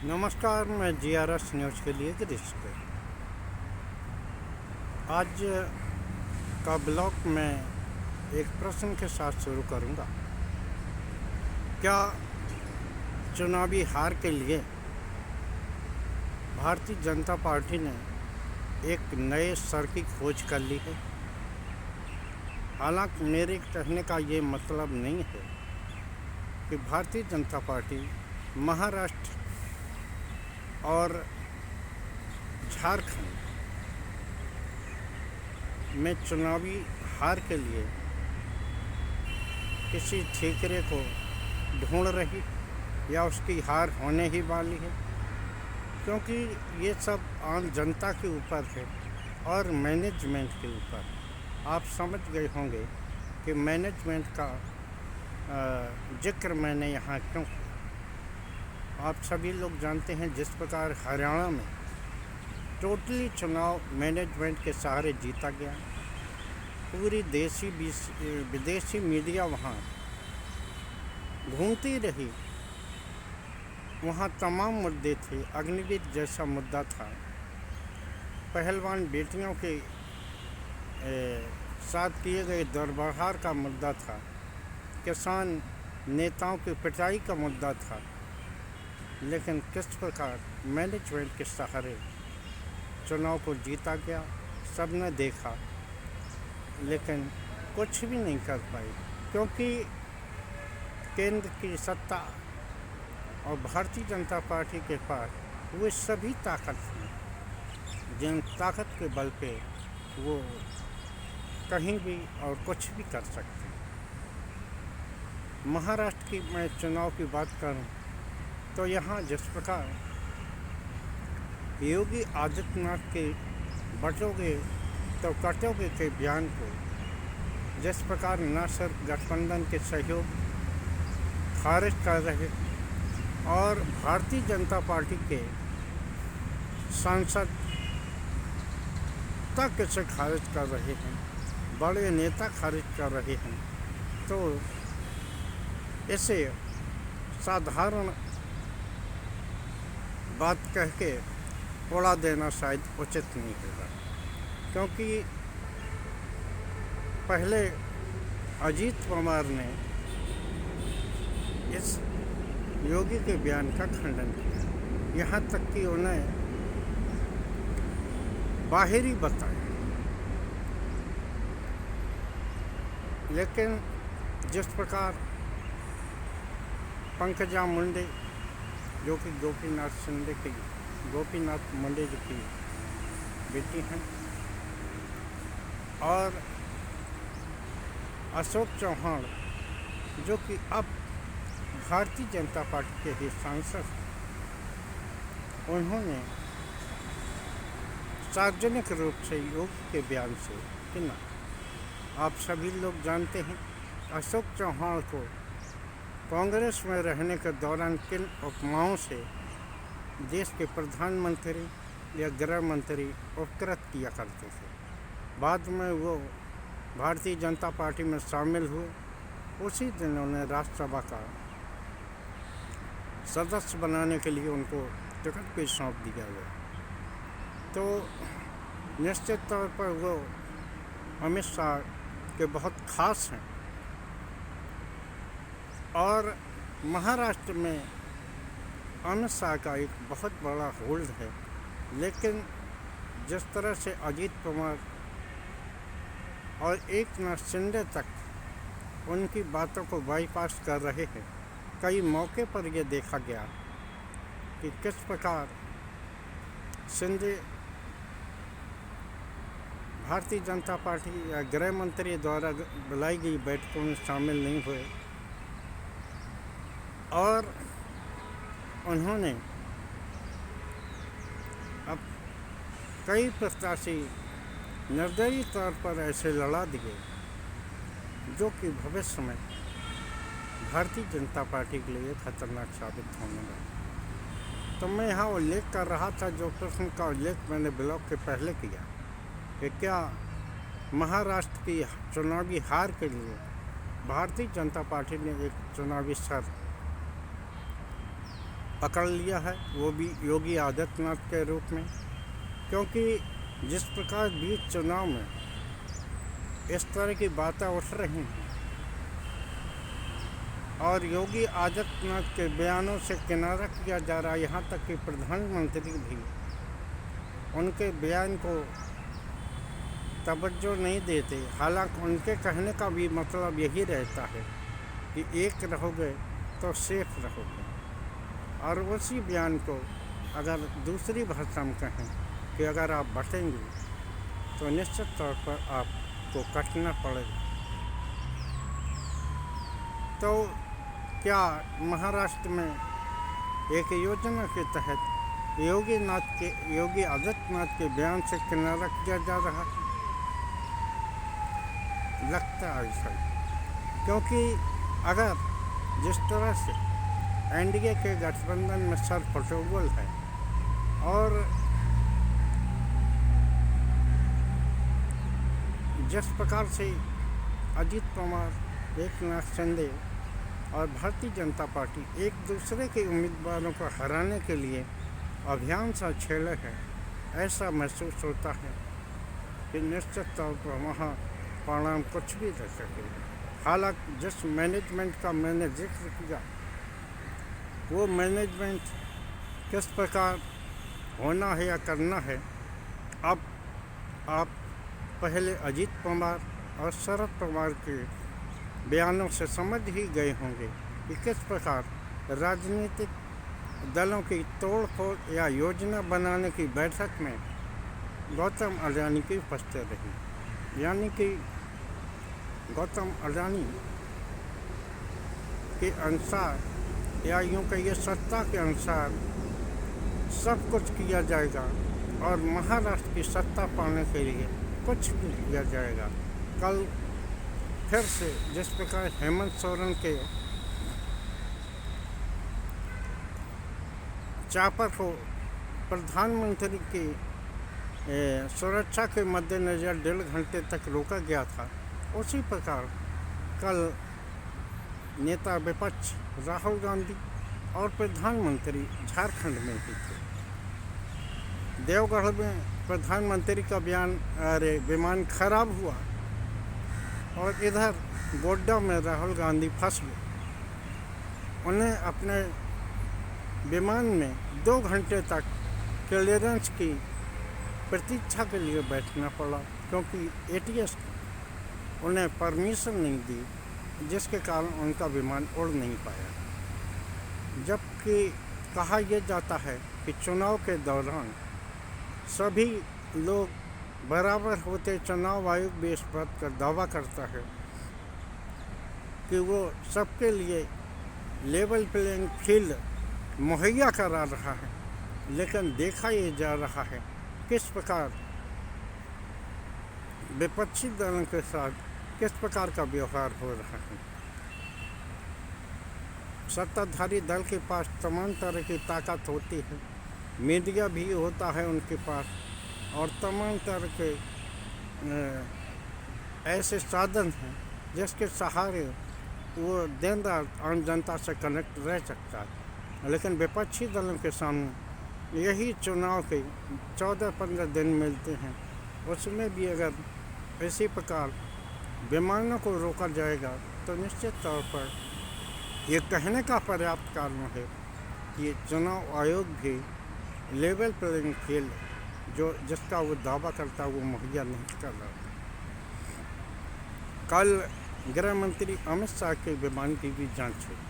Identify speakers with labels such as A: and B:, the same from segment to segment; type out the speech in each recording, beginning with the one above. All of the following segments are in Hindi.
A: नमस्कार, मैं जीआरएस न्यूज़ के लिए गिरीश पे। आज का ब्लॉग मैं एक प्रश्न के साथ शुरू करूंगा। क्या चुनावी हार के लिए भारतीय जनता पार्टी ने एक नए सर की खोज कर ली है? हालांकि मेरे कहने का ये मतलब नहीं है कि भारतीय जनता पार्टी महाराष्ट्र और झारखंड में चुनावी हार के लिए किसी ठेकेरे को ढूंढ रही या उसकी हार होने ही वाली है, क्योंकि ये सब आम जनता के ऊपर है और मैनेजमेंट के ऊपर। आप समझ गए होंगे कि मैनेजमेंट का जिक्र मैंने यहाँ क्यों किया। आप सभी लोग जानते हैं जिस प्रकार हरियाणा में टोटली चुनाव मैनेजमेंट के सहारे जीता गया। पूरी देशी विदेशी मीडिया वहाँ घूमती रही। वहाँ तमाम मुद्दे थे। अग्निवीर जैसा मुद्दा था, पहलवान बेटियों के साथ किए गए दुर्व्यवहार का मुद्दा था, किसान नेताओं की पिटाई का मुद्दा था। लेकिन किस प्रकार मैनेजमेंट के सहारे चुनाव को जीता गया, सबने देखा, लेकिन कुछ भी नहीं कर पाए, क्योंकि केंद्र की सत्ता और भारतीय जनता पार्टी के पास वो सभी ताकत हैं जिन ताकत के बल पे वो कहीं भी और कुछ भी कर सकते हैं। महाराष्ट्र की मैं चुनाव की बात करूं तो यहाँ जिस प्रकार योगी आदित्यनाथ के बटोगे तो कटोगे के बयान को जिस प्रकार न सिर्फ गठबंधन के सहयोग खारिज कर रहे और भारतीय जनता पार्टी के सांसद तक इसे खारिज कर रहे हैं, बड़े नेता खारिज कर रहे हैं, तो इसे साधारण बात कह के उड़ा देना शायद उचित नहीं होगा। क्योंकि पहले अजीत पवार ने इस योगी के बयान का खंडन किया, यहाँ तक कि उन्हें बाहरी बताया। लेकिन जिस प्रकार पंकजा मुंडे, जो कि गोपीनाथ मुंडे जी की बेटी हैं, और अशोक चौहान, जो कि अब भारतीय जनता पार्टी के ही सांसद, उन्होंने सार्वजनिक रूप से योग के बयान से किना। आप सभी लोग जानते हैं अशोक चौहान को कांग्रेस में रहने के दौरान किन उपमाओं से देश के प्रधानमंत्री या गृह मंत्री उपकृत किया करते थे। बाद में वो भारतीय जनता पार्टी में शामिल हुए, उसी दिन उन्हें राज्यसभा का सदस्य बनाने के लिए उनको टिकट भी सौंप दिया गया। तो निश्चित तौर पर वो अमित शाह के बहुत खास हैं। और महाराष्ट्र में अमित शाह का एक बहुत बड़ा होल्ड है। लेकिन जिस तरह से अजीत पवार और एकनाथ शिंदे तक उनकी बातों को बाईपास कर रहे हैं, कई मौके पर यह देखा गया कि किस प्रकार शिंदे भारतीय जनता पार्टी या गृह मंत्री द्वारा बुलाई गई बैठकों में शामिल नहीं हुए और उन्होंने अब कई प्रत्याशी निर्दयी तौर पर ऐसे लड़ा दिए जो कि भविष्य में भारतीय जनता पार्टी के लिए खतरनाक साबित होने लगा। तो मैं यहाँ उल्लेख कर रहा था, जो प्रश्न का उल्लेख मैंने ब्लॉग के पहले किया, कि क्या महाराष्ट्र की चुनावी हार के लिए भारतीय जनता पार्टी ने एक चुनावी सर पकड़ लिया है, वो भी योगी आदित्यनाथ के रूप में। क्योंकि जिस प्रकार बीच चुनाव में इस तरह की बातें उठ रही हैं और योगी आदित्यनाथ के बयानों से किनारा किया जा रहा है, यहाँ तक कि प्रधानमंत्री भी उनके बयान को तवज्जो नहीं देते। हालांकि उनके कहने का भी मतलब यही रहता है कि एक रहोगे तो सेफ रहोगे, और उसी बयान को अगर दूसरी भाषा में कहें कि अगर आप बटेंगे तो निश्चित तौर पर आपको कटना पड़ेगा। तो क्या महाराष्ट्र में एक योजना के तहत योगी आदित्यनाथ के बयान से किनारा किया जा रहा है? लगता है ऐसा ही। क्योंकि अगर जिस तरह से एनडीए के गठबंधन में सरफटोबल है और जिस प्रकार से अजीत पवार, एकनाथ शिंदे और भारतीय जनता पार्टी एक दूसरे के उम्मीदवारों को हराने के लिए अभियान सा छेड़े हैं, ऐसा महसूस होता है कि निश्चित तौर पर वहाँ परिणाम कुछ भी रह सके। हालांकि जिस मैनेजमेंट का मैंने जिक्र किया, वो मैनेजमेंट किस प्रकार होना है या करना है, अब आप पहले अजीत पवार और शरद पवार के बयानों से समझ ही गए होंगे कि किस प्रकार राजनीतिक दलों की तोड़ फोड़ या योजना बनाने की बैठक में गौतम अडानी की उपस्थित रही। यानी कि गौतम अडानी के अनुसार या यूँ कहिए सत्ता के अनुसार सब कुछ किया जाएगा और महाराष्ट्र की सत्ता पाने के लिए कुछ भी किया जाएगा। कल फिर से जिस प्रकार हेमंत सोरेन के चापर को प्रधानमंत्री की सुरक्षा के मद्देनज़र 1.5 घंटे तक रोका गया था, उसी प्रकार कल नेता विपक्ष राहुल गांधी और प्रधानमंत्री झारखंड में भी थे। देवगढ़ में प्रधानमंत्री का विमान खराब हुआ और इधर गोड्डा में राहुल गांधी फंस गए। उन्हें अपने विमान में 2 घंटे तक क्लियरेंस की प्रतीक्षा के लिए बैठना पड़ा, क्योंकि एटीएस उन्हें परमिशन नहीं दी, जिसके कारण उनका विमान उड़ नहीं पाया। जबकि कहा यह जाता है कि चुनाव के दौरान सभी लोग बराबर होते। चुनाव आयोग भी इस बात का दावा करता है कि वो सबके लिए लेवल प्लेइंग फील्ड मुहैया करा रहा है, लेकिन देखा ये जा रहा है किस प्रकार विपक्षी दलों के साथ किस प्रकार का व्यवहार हो रहा है। सत्ताधारी दल के पास तमाम तरह की ताकत होती है, मीडिया भी होता है उनके पास, और तमाम तरह के ऐसे साधन हैं जिसके सहारे वो दिन रात आम जनता से कनेक्ट रह सकता है। लेकिन विपक्षी दलों के सामने यही चुनाव के 14-15 दिन मिलते हैं, उसमें भी अगर इसी प्रकार विमानों को रोका जाएगा तो निश्चित तौर पर ये कहने का पर्याप्त कारण है कि चुनाव आयोग भी लेवल प्लेइंग फील्ड जिसका वो दावा करता है वो मुहैया नहीं कर रहा। कल गृह मंत्री अमित शाह के विमान की भी जांच हुई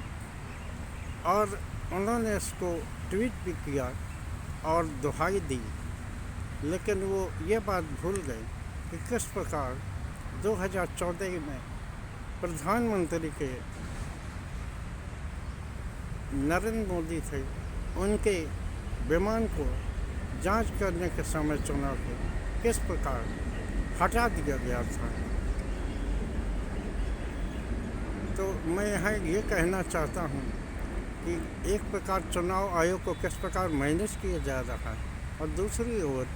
A: और उन्होंने इसको ट्वीट भी किया और दुहाई दी, लेकिन वो ये बात भूल गए कि किस प्रकार 2014 में प्रधानमंत्री के नरेंद्र मोदी थे, उनके विमान को जांच करने के समय चुनाव के किस प्रकार हटा दिया गया था। तो मैं यहाँ ये कहना चाहता हूँ कि एक प्रकार चुनाव आयोग को किस प्रकार मैनेज किया जा रहा है, और दूसरी ओर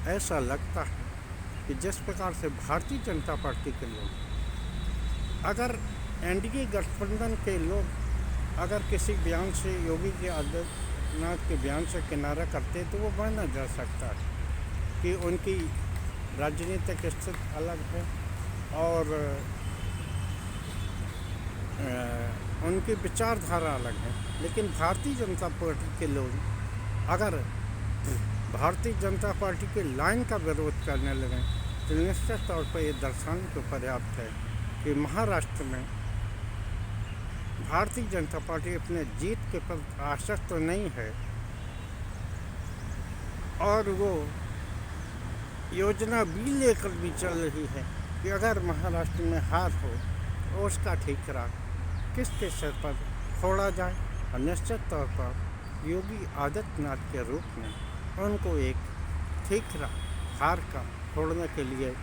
A: ऐसा लगता है कि जिस प्रकार से भारतीय जनता पार्टी के लोग, अगर एनडीए गठबंधन के लोग अगर किसी बयान से नाथ के बयान से किनारा करते तो वो माना जा सकता है कि उनकी राजनीतिक स्थिति अलग है और उनकी विचारधारा अलग है। लेकिन भारतीय जनता पार्टी के लोग अगर भारतीय जनता पार्टी के लाइन का विरोध करने लगे तो निश्चित तौर पर ये दर्शाने को पर्याप्त है कि महाराष्ट्र में भारतीय जनता पार्टी अपने जीत के प्रति आसक्त तो नहीं है और वो योजना भी लेकर भी चल रही है कि अगर महाराष्ट्र में हार हो तो उसका ठीकरा किसके सिर पर फोड़ा जाए। और निश्चित तौर पर योगी आदित्यनाथ के रूप में उनको एक ठीकरा हार का फोड़ने के लिए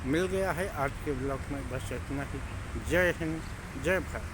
A: मिल गया है। आज के ब्लॉग में बस इतना ही। जय हिंद, जय भारत।